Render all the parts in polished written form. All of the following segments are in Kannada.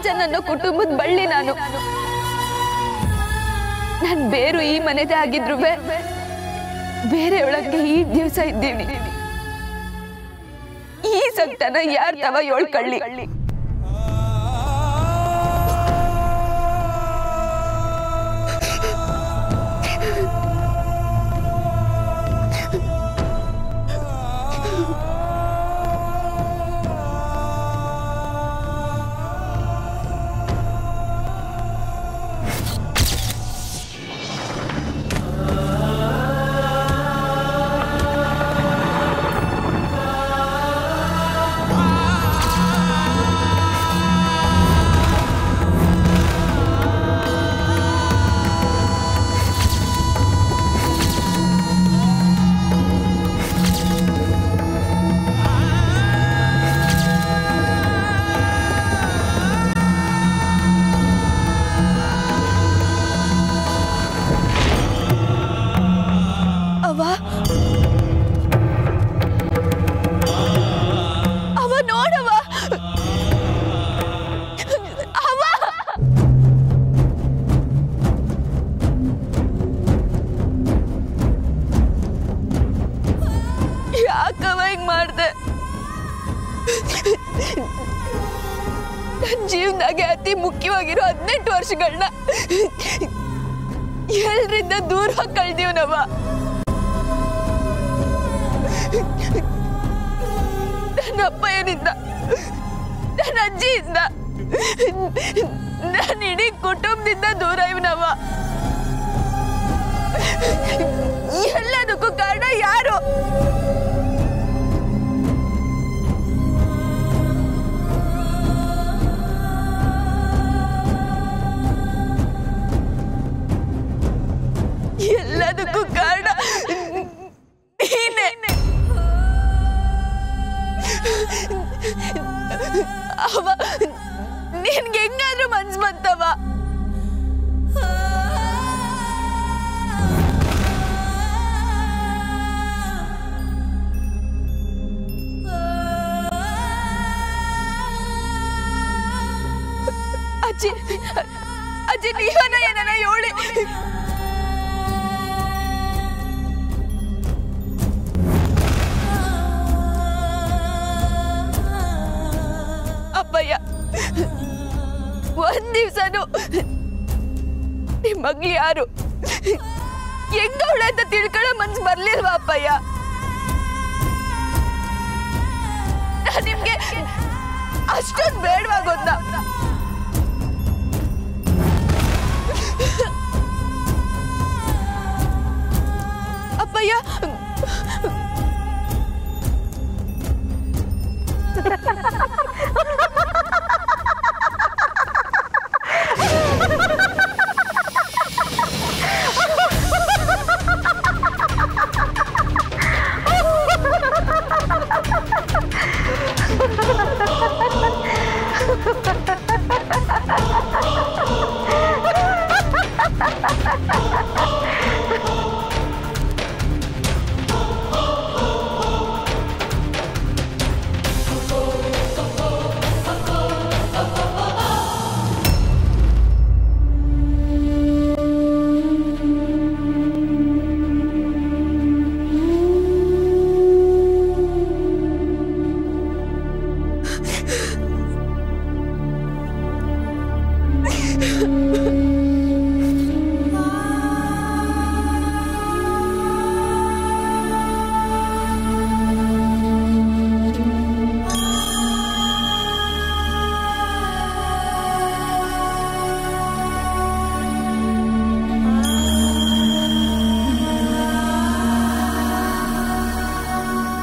ಮಹಾಜನ್ ಅನ್ನೋ ಕುಟುಂಬದ ಬಳ್ಳಿ ನಾನು ಬೇರು ಈ ಮನೆದೇ ಆಗಿದ್ರು ಬೇರೆ ಒಳಗೆ ಈ ದಿವಸ ಇದ್ದೀನಿ ಈ ಸಂಕಟನ ಯಾರ್ ತವ ಯೋಳ್ಕಳ್ಳಿ ಜೀವನದಾಗೆ ಅತಿ ಮುಖ್ಯವಾಗಿರೋ 18 ವರ್ಷಗಳನ್ನ ಎಲ್ಲರಿಂದ ದೂರ ಕಳ್ದೀವ್ ನಾವ ನನ್ನ ಅಪ್ಪಯ್ಯನಿಂದ ನನ್ನ ಅಜ್ಜಿಯಿಂದ ನನ್ನ ಇಡೀ ಕುಟುಂಬದಿಂದ ದೂರ ಇವ್ನವ ಎಲ್ಲದಕ್ಕೂ ಕಾರಣ ಯಾರು ಎಲ್ಲದಕ್ಕೂ ಕಾರಣ ನೀನೇ ಅವ ನಿನ್ಗೆ ಹೆಂಗಾದ್ರೂ ಮನ್ಸು ಬಂತವ ಅಜ್ಜಿ ಅಜ್ಜಿ ನೀವನ ಏನನ ಹೇಳಿ ಅಪ್ಪಯ್ಯ ಒಂದ್ ದಿವ್ಸನು ನಿಮ್ ಮಗ್ಳು ಯಾರು ಹೆಂಗವಳೆ ಅಂತ ತಿಳ್ಕೊಳ್ಳೋ ಮನ್ಸು ಬರ್ಲಿಲ್ವಾ ಅಪ್ಪಯ್ಯ ನಿಮ್ಗೆ ಅಷ್ಟೊಂದು ಬೇಡವಾಗೋದ್ನ ಅಪ್ಪಯ್ಯ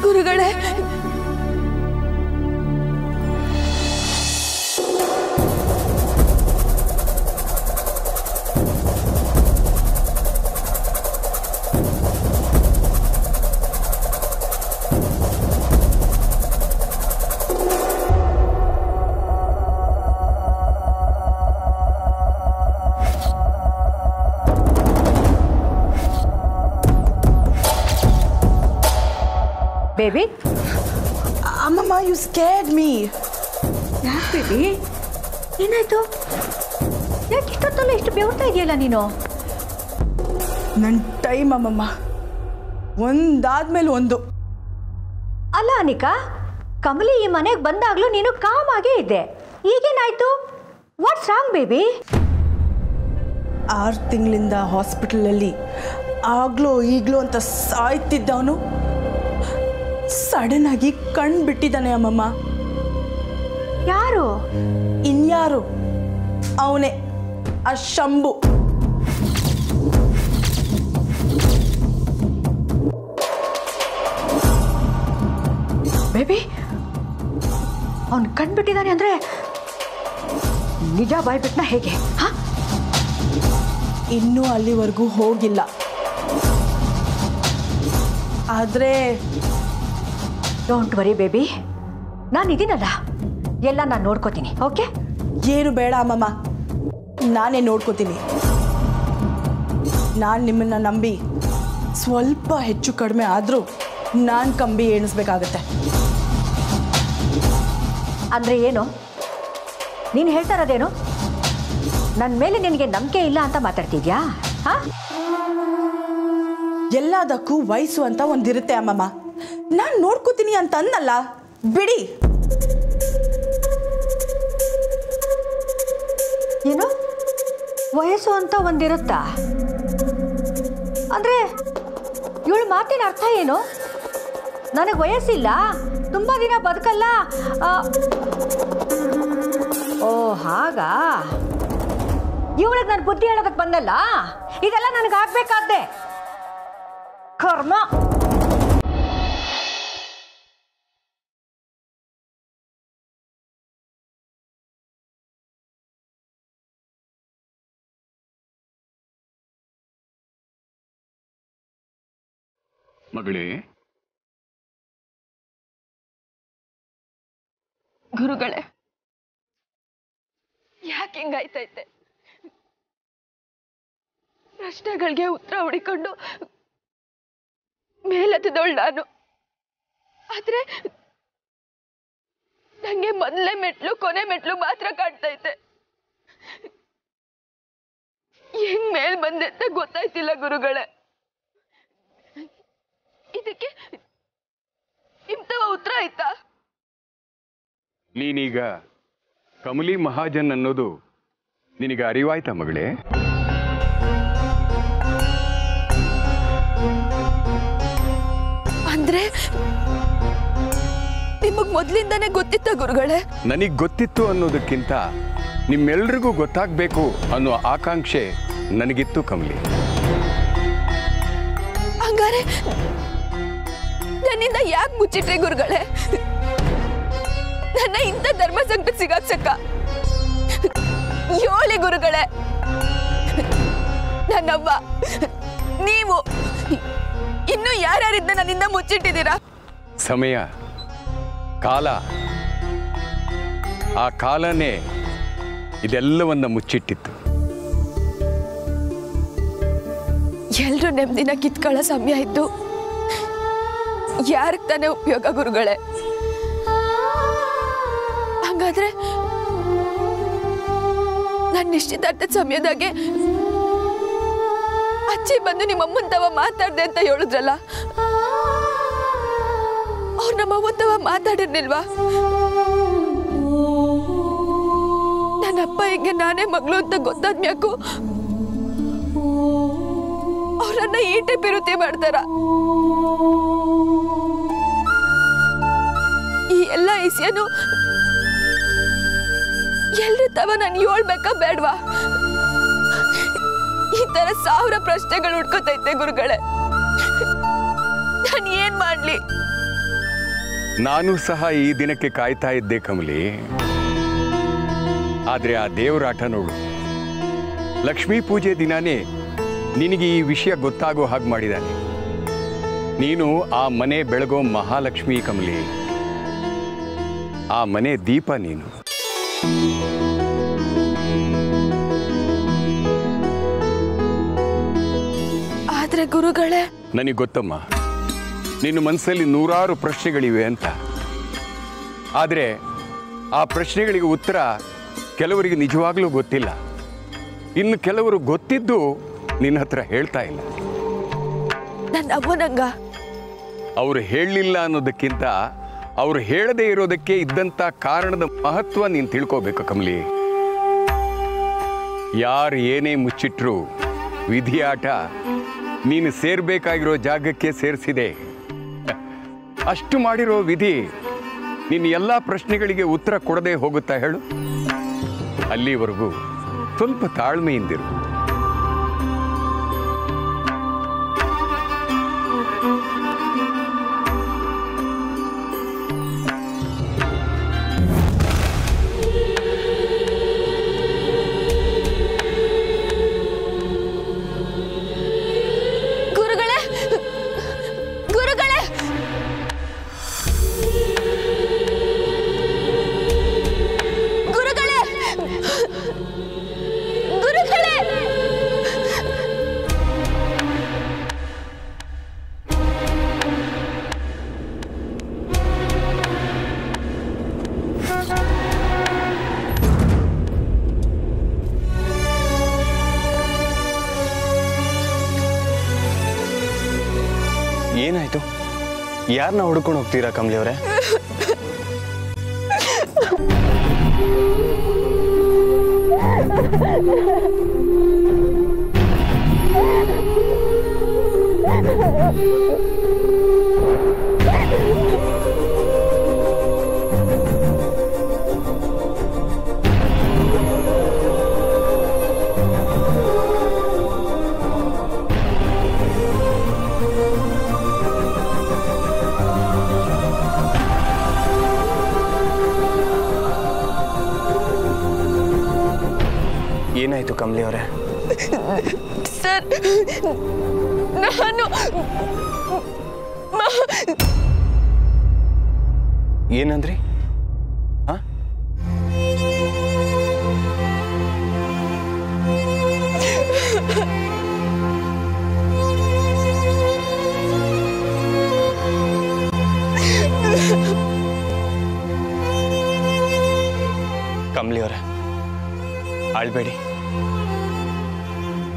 ಗುರುಗಳೇ Baby? Mama, you scared me. Yeah, baby. ಏನಾಯ್ತು? ಯಾಕೆ ಇಷ್ಟೊತ್ತಲ್ಲ ಇಷ್ಟು ಬೆವರ್ತಾ ಇದೆಯಲ್ಲ ನೀನು? ನನ್ನ ಟೈಮ್ ಅಮ್ಮಮ್ಮ ಒಂದಾದ್ಮೇಲೆ ಒಂದು. ಅಲ್ಲ ಅನಿಕಾ, ಕಮಲಿ ಈ ಮನೆಗೆ ಬಂದಾಗ್ಲೂ ನೀನು ಕಾಮ್ ಆಗೇ ಇದ್ದೆ. ಈಗೇನಾಯ್ತು? What's wrong baby? 6 ತಿಂಗಳಿಂದ ಹಾಸ್ಪಿಟಲಲ್ಲಿ ಆಗ್ಲೋ ಈಗ್ಲೋ ಅಂತ ಸಾಯ್ತಿದ್ದವನು ಸಡನ್ ಆಗಿ ಕಣ್ಣು ಬಿಟ್ಟಿದ್ದಾನೆ ಅಮ್ಮಮ್ಮ. ಯಾರು? ಇನ್ಯಾರು, ಅವನೇ ಆ ಶಂಭು. ಬೇಬಿ, ಅವನು ಕಣ್ಬಿಟ್ಟಿದ್ದಾನೆ ಅಂದ್ರೆ ನಿಜ ಬಾಯ್ಬಿಟ್ನ ಹೇಗೆ? ಹಾ, ಇನ್ನೂ ಅಲ್ಲಿವರೆಗೂ ಹೋಗಿಲ್ಲ. ಆದರೆ ಡೋಂಟ್ ವರಿ ಬೇಬಿ, ನಾನಿದ್ದೀನಲ್ಲ, ಎಲ್ಲ ನಾನು ನೋಡ್ಕೋತೀನಿ. ಓಕೆ? ಏನು ಬೇಡ ಅಮ್ಮಮ್ಮ, ನಾನೇ ನೋಡ್ಕೋತೀನಿ. ನಾನು ನಿಮ್ಮನ್ನು ನಂಬಿ ಸ್ವಲ್ಪ ಹೆಚ್ಚು ಕಡಿಮೆ ಆದರೂ ನಾನು ಕಂಬಿ ಎಣಿಸ್ಬೇಕಾಗತ್ತೆ. ಅಂದರೆ ಏನು ನೀನು ಹೇಳ್ತಾ ಇರೋದೇನು? ನನ್ನ ಮೇಲೆ ನಿನಗೆ ನಂಬಿಕೆ ಇಲ್ಲ ಅಂತ ಮಾತಾಡ್ತಿದ್ಯಾ? ಹಾಂ, ಎಲ್ಲದಕ್ಕೂ ವಯಸ್ಸು ಅಂತ ಒಂದಿರುತ್ತೆ ಅಮ್ಮಮ್ಮ. ನಾನು ನೋಡ್ಕೋತೀನಿ ಅಂತ ಅನ್ನಲ್ಲ, ಬಿಡಿ. ಏನು ವಯಸ್ಸು ಅಂತ ಒಂದಿರುತ್ತಾ? ಅಂದರೆ ಇವಳು ಮಾತಿನ ಅರ್ಥ ಏನು? ನನಗೆ ವಯಸ್ಸಿಲ್ಲ, ತುಂಬ ದಿನ ಬದುಕಲ್ಲ. ಓ ಹಾಗಾ? ಇವಳಿಗೆ ನಾನು ಬುದ್ಧಿ ಹೇಳೋದಕ್ಕೆ ಬಂದಲ್ಲ, ಇದೆಲ್ಲ ನನಗೆ ಆಗ್ಬೇಕಾದ್ದೆ ಕರ್ಮ. ಮಗಳೇ, ಗುರುಗಳೇ, ಯಾಕೆ ಹಿಂಗಾಯ್ತೈತೆ? ಪ್ರಶ್ನೆಗಳಿಗೆ ಉತ್ತರ ಹುಡಿಕೊಂಡು ಮೇಲೆತ್ತದವಳು ನಾನು. ಆದ್ರೆ ನಂಗೆ ಮೊದಲೇ ಮೆಟ್ಲು ಕೊನೆ ಮೆಟ್ಲು ಮಾತ್ರ ಕಾಣ್ತೈತೆ. ಹೆಂಗ್ ಮೇಲ್ ಬಂದೆ ಅಂತ ಗೊತ್ತಾಯ್ತಿಲ್ಲ ಗುರುಗಳೇ. ಇದಕ್ಕೆ ಇಂಥವ ಉತ್ತರ ಆಯ್ತಾ? ನೀನೀಗ ಕಮಲಿ ಮಹಾಜನ್ ಅನ್ನೋದು ನಿನಗೆ ಅರಿವಾಯ್ತಾ ಮಗಳೇ? ಅಂದ್ರೆ ನಿಮಗ್ ಮೊದ್ಲಿಂದಾನೇ ಗೊತ್ತಿತ್ತ ಗುರುಗಳೇ? ನನಗೆ ಗೊತ್ತಿತ್ತು ಅನ್ನೋದಕ್ಕಿಂತ ನಿಮ್ಮೆಲ್ರಿಗೂ ಗೊತ್ತಾಗಬೇಕು ಅನ್ನೋ ಆಕಾಂಕ್ಷೆ ನನಗಿತ್ತು ಕಮಲಿ. ಹಂಗಾರೆ ನನ್ನಿಂದ ಯಾಕೆ ಮುಚ್ಚಿಟ್ರಿ ಗುರುಗಳೇ? ನನ್ನ ಇಂಥ ಧರ್ಮ ಸಂಕಟ ಸಿಗಾಕ್ಸಕ್ಕ ಯೋಳಿ ಗುರುಗಳೇ. ನನ್ನವ್ವ, ನೀವು ಇನ್ನು ಯಾರ್ಯಾರಿದ್ದ ನನ್ನಿಂದ ಮುಚ್ಚಿಟ್ಟಿದ್ದೀರಾ? ಸಮಯ, ಕಾಲ, ಆ ಕಾಲನೇ ಇದೆಲ್ಲವನ್ನ ಮುಚ್ಚಿಟ್ಟಿತ್ತು. ಎಲ್ರೂ ನೆಮ್ಮದಿನ ಕಿತ್ಕೊಳ್ಳೋ ಸಮಯ ಇದ್ದು ಯಾರಿಗೆ ತಾನೇ ಉಪಯೋಗ ಗುರುಗಳೇ? ಹಾಗಾದ್ರೆ ನನ್ನ ನಿಶ್ಚಿತಾರ್ಥದ ಸಮಯದಾಗೆ ಅಜ್ಜಿ ಬಂದು ನಿಮ್ಮಮ್ಮನ ತವ ಮಾತಾಡ್ದೆ ಅಂತ ಹೇಳಿದ್ರಲ್ಲ, ಅವ್ರು ನಮ್ಮಮ್ಮನ ತವ ಮಾತಾಡಿರ್ಲಿಲ್ವಾ? ನನ್ನಪ್ಪ ಹಿಂಗೆ ನಾನೇ ಮಗಳು ಅಂತ ಗೊತ್ತಾದ್ಮ್ಯಾಕು ಅವ್ರನ್ನ ಈಟೆ ಪಿರುತಿ ಮಾಡ್ತಾರ. ಈ ಎಲ್ಲ ವಿಷಯನು ಎಲ್ರ ತವ ನಾನು ಹೇಳ್ಬೇಕಾ ಬೇಡ್ವಾ? ಈ ತರ 1000 ಪ್ರಶ್ನೆಗಳು ಹುಡ್ಕೋತೈತೆ ಗುರುಗಳೇ. ನಾನು ಏನ್ ಮಾಡ್ಲಿ? ನಾನು ಸಹ ಈ ದಿನಕ್ಕೆ ಕಾಯ್ತಾ ಇದ್ದೆ ಕಮಲಿ. ಆದ್ರೆ ಆ ದೇವರಾಟ ನೋಡು, ಲಕ್ಷ್ಮೀ ಪೂಜೆ ದಿನಾನೇ ನಿನಗೆ ಈ ವಿಷಯ ಗೊತ್ತಾಗೋ ಹಾಗೆ ಮಾಡಿದಾನೆ. ನೀನು ಆ ಮನೆ ಬೆಳಗೋ ಮಹಾಲಕ್ಷ್ಮಿ ಕಮಲಿ, ಆ ಮನೆ ದೀಪ ನೀನು. ಆದ್ರೆ ಗುರುಗಳೇ, ನನಗೆ ಗೊತ್ತಮ್ಮ, ನಿನ್ನ ಮನಸ್ಸಲ್ಲಿ 100 ಪ್ರಶ್ನೆಗಳಿವೆ ಅಂತ. ಆದರೆ ಆ ಪ್ರಶ್ನೆಗಳಿಗೆ ಉತ್ತರ ಕೆಲವರಿಗೆ ನಿಜವಾಗ್ಲೂ ಗೊತ್ತಿಲ್ಲ, ಇನ್ನು ಕೆಲವರು ಗೊತ್ತಿದ್ದು ನಿನ್ನ ಹತ್ರ ಹೇಳ್ತಾ ಇಲ್ಲ. ನನ್ನ ಅವ್ವನಂಗ ಅವರು ಹೇಳಲಿಲ್ಲ ಅನ್ನೋದಕ್ಕಿಂತ ಅವರು ಹೇಳದೇ ಇರೋದಕ್ಕೆ ಇದ್ದಂಥ ಕಾರಣದ ಮಹತ್ವ ನೀನು ತಿಳ್ಕೋಬೇಕು ಕಮಲಿ. ಯಾರು ಏನೇ ಮುಚ್ಚಿಟ್ರು ವಿಧಿಯಾಟ ನೀನು ಸೇರ್ಬೇಕಾಗಿರೋ ಜಾಗಕ್ಕೆ ಸೇರಿಸಿದೆ. ಅಷ್ಟು ಮಾಡಿರೋ ವಿಧಿ ನಿನ್ನ ಎಲ್ಲ ಪ್ರಶ್ನೆಗಳಿಗೆ ಉತ್ತರ ಕೊಡದೆ ಹೋಗುತ್ತಾ ಹೇಳು? ಅಲ್ಲಿವರೆಗೂ ಸ್ವಲ್ಪ ತಾಳ್ಮೆಯಿಂದಿರು. ಏನಾಯ್ತು? ಯಾರನ್ನ ಹುಡ್ಕೊಂಡು ಹೋಗ್ತೀರಾ ಕಮಲಿ ಅವರೇ? ಏನಾಯ್ತು ಕಮಲಿ ಅವರೇ? ಸರ್, ನಾನು ಏನಂದ್ರಿ? ಕಮಲಿ ಅವರೇ, ಅಳ್ಬೇಡಿ,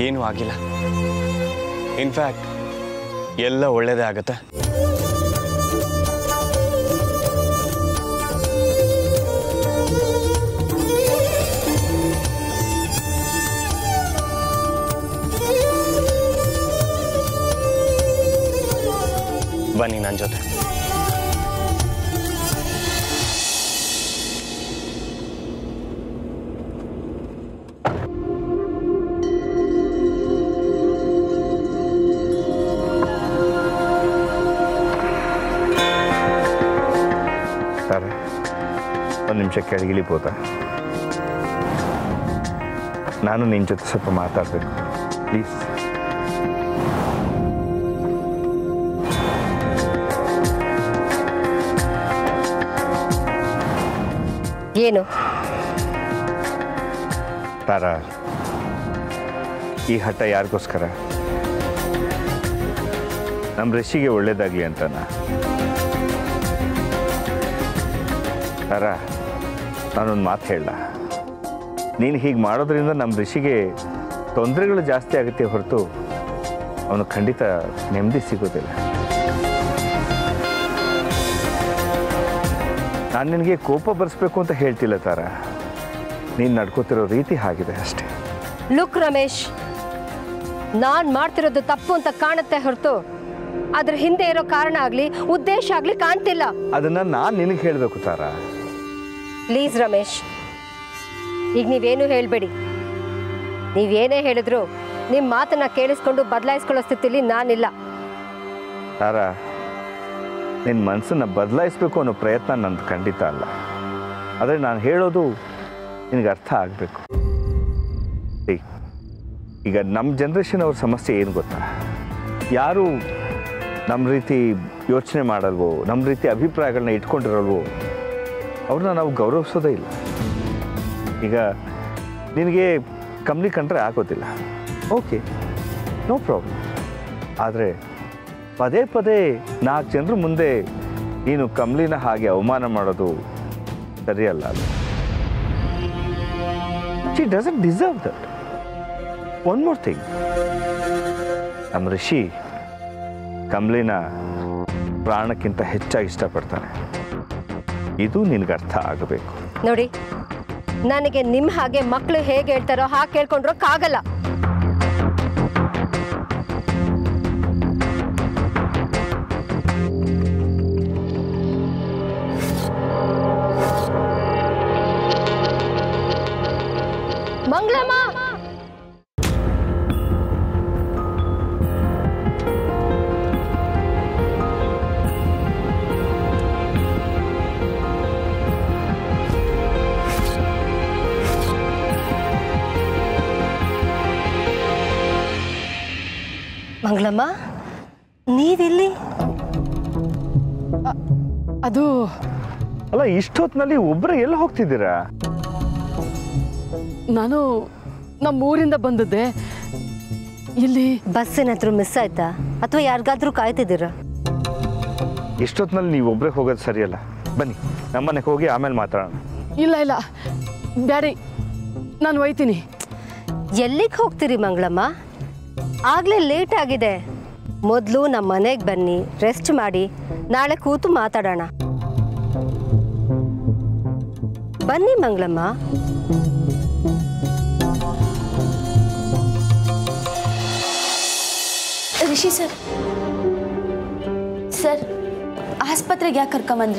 ಏನೂ ಆಗಿಲ್ಲ. ಇನ್ಫ್ಯಾಕ್ಟ್ ಎಲ್ಲ ಒಳ್ಳೇದೇ ಆಗತ್ತೆ. ಬನ್ನಿ ನನ್ನ ಜೊತೆ. ಒಂದು ನಿಮಿಷ ಕೆಳಗಿಳಿಬೋದಾ? ನಾನು ನಿನ್ನ ಜೊತೆ ಸ್ವಲ್ಪ ಮಾತಾಡಬೇಕು, ಪ್ಲೀಸ್. ಏನು ತಾರಾ, ಈ ಹಠ ಯಾರಿಗೋಸ್ಕರ? ನಮ್ಮ ಋಷಿಗೆ ಒಳ್ಳೇದಾಗಲಿ ಅಂತನಾ? ತಾರಾ, ನಾನೊಂದು ಮಾತು ಹೇಳ, ನೀನು ಹೀಗೆ ಮಾಡೋದ್ರಿಂದ ನಮ್ಮ ಋಷಿಗೆ ತೊಂದರೆಗಳು ಜಾಸ್ತಿ ಆಗುತ್ತೆ ಹೊರತು ಅವನು ಖಂಡಿತ ನೆಮ್ಮದಿ ಸಿಗೋದಿಲ್ಲ. ನಾನು ನಿನಗೆ ಕೋಪ ಬರೆಸ್ಬೇಕು ಅಂತ ಹೇಳ್ತಿಲ್ಲ ತಾರಾ, ನೀನು ನಡ್ಕೋತಿರೋ ರೀತಿ ಹಾಗಿದೆ ಅಷ್ಟೇ. ಲುಕ್ ರಮೇಶ್, ನಾನು ಮಾಡ್ತಿರೋದು ತಪ್ಪು ಅಂತ ಕಾಣುತ್ತೆ ಹೊರತು ಅದ್ರ ಹಿಂದೆ ಇರೋ ಕಾರಣ ಆಗಲಿ ಉದ್ದೇಶ ಆಗಲಿ ಕಾಣ್ತಿಲ್ಲ. ಅದನ್ನು ನಾನು ನಿನಗೆ ಹೇಳಬೇಕು ತಾರಾ. ಪ್ಲೀಸ್ ರಮೇಶ್, ಈಗ ನೀವೇನು ಹೇಳಬೇಡಿ. ನೀವೇನೇ ಹೇಳಿದ್ರು ನಿಮ್ಮ ಮಾತನ್ನ ಕೇಳಿಸ್ಕೊಂಡು ಬದಲಾಯಿಸ್ಕೊಳ್ಳೋ ಸ್ಥಿತಿಲಿ ನಾನಿಲ್ಲ. ತಾರಾ, ನಿನ್ನ ಮನಸ್ಸನ್ನು ಬದಲಾಯಿಸಬೇಕು ಅನ್ನೋ ಪ್ರಯತ್ನ ನಂದು ಖಂಡಿತ ಅಲ್ಲ. ಆದರೆ ನಾನು ಹೇಳೋದು ನಿನಗೆ ಅರ್ಥ ಆಗಬೇಕು. ಈಗ ನಮ್ಮ ಜನ್ರೇಷನ್ ಅವ್ರ ಸಮಸ್ಯೆ ಏನು ಗೊತ್ತಾ? ಯಾರು ನಮ್ಮ ರೀತಿ ಯೋಚನೆ ಮಾಡಲ್ವೋ, ನಮ್ಮ ರೀತಿ ಅಭಿಪ್ರಾಯಗಳನ್ನ ಇಟ್ಕೊಂಡಿರಲ್ವೋ ಅವ್ರನ್ನ ನಾವು ಗೌರವಿಸೋದೇ ಇಲ್ಲ. ಈಗ ನಿನಗೆ ಕಮ್ಲಿ ಕಂಡ್ರೆ ಆಗೋದಿಲ್ಲ, ಓಕೆ, ನೋ ಪ್ರಾಬ್ಲಮ್. ಆದರೆ ಪದೇ ಪದೇ 4 ಜನರ ಮುಂದೆ ನೀನು ಕಮ್ಲಿನ ಹಾಗೆ ಅವಮಾನ ಮಾಡೋದು ಸರಿಯಲ್ಲ. ಅದು she doesn't deserve that. One more thing, ನಮ್ಮ ರಿಷಿ ಕಮಲಿನ ಪ್ರಾಣಕ್ಕಿಂತ ಹೆಚ್ಚಾಗಿ ಇಷ್ಟಪಡ್ತಾನೆ. ಇದು ನಿನಗೆ ಅರ್ಥ ಆಗಬೇಕು. ನೋಡಿ, ನನಗೆ ನಿಮ್ಮ ಹಾಗೆ ಮಕ್ಕಳು ಹೇಗೆ ಹೇಳ್ತಾರೋ ಹಾಗೆ ಕೇಳ್ಕೊಂಡ್ರೋಕ್ಕಾಗಲ್ಲ. ಮಂಗಳಮ್ಮ, ಮಂಗಳಮ್ಮ, ನೀವಿಲ್ಲಿ? ಅದು ಅಲ್ಲ, ಇಷ್ಟೊತ್ತಿನಲ್ಲಿ ಒಬ್ಬರೇ ಎಲ್ಲಿ ಹೋಗ್ತಿದ್ದೀರಾ? ನಾನು ನಮ್ಮ ಊರಿಂದ ಬಂದದ್ದೆ. ಇಲ್ಲಿ ಬಸ್ ಏನಾದರೂ ಮಿಸ್ ಆಯ್ತಾ ಅಥವಾ ಯಾರಿಗಾದ್ರೂ ಕಾಯ್ತಿದ್ದೀರಾ? ಇಷ್ಟೊತ್ತಿನಲ್ಲಿ ನೀವು ಒಬ್ಬರೇ ಹೋಗೋದು ಸರಿಯಲ್ಲ. ಬನ್ನಿ, ನಮ್ಮನೆಗೆ ಹೋಗಿ ಆಮೇಲೆ ಮಾತಾಡೋಣ. ಇಲ್ಲ ಇಲ್ಲ ಬ್ಯಾಡಿ, ನಾನು ಒಯ್ತೀನಿ. ಎಲ್ಲಿಗೆ ಹೋಗ್ತೀರಿ ಮಂಗಳಮ್ಮ? ಆಗಲೇ ಲೇಟ್ ಆಗಿದೆ. ಮೊದಲು ನಮ್ಮ ಮನೆಗೆ ಬನ್ನಿ, ರೆಸ್ಟ್ ಮಾಡಿ, ನಾಳೆ ಕೂತು ಮಾತಾಡೋಣ. ಬನ್ನಿ ಮಂಗಳಮ್ಮ. ರಿಷಿ ಸರ್, ಆಸ್ಪತ್ರೆಗೆ ಯಾಕೆ ಕರ್ಕೊಂಬಂದ್ರಿ?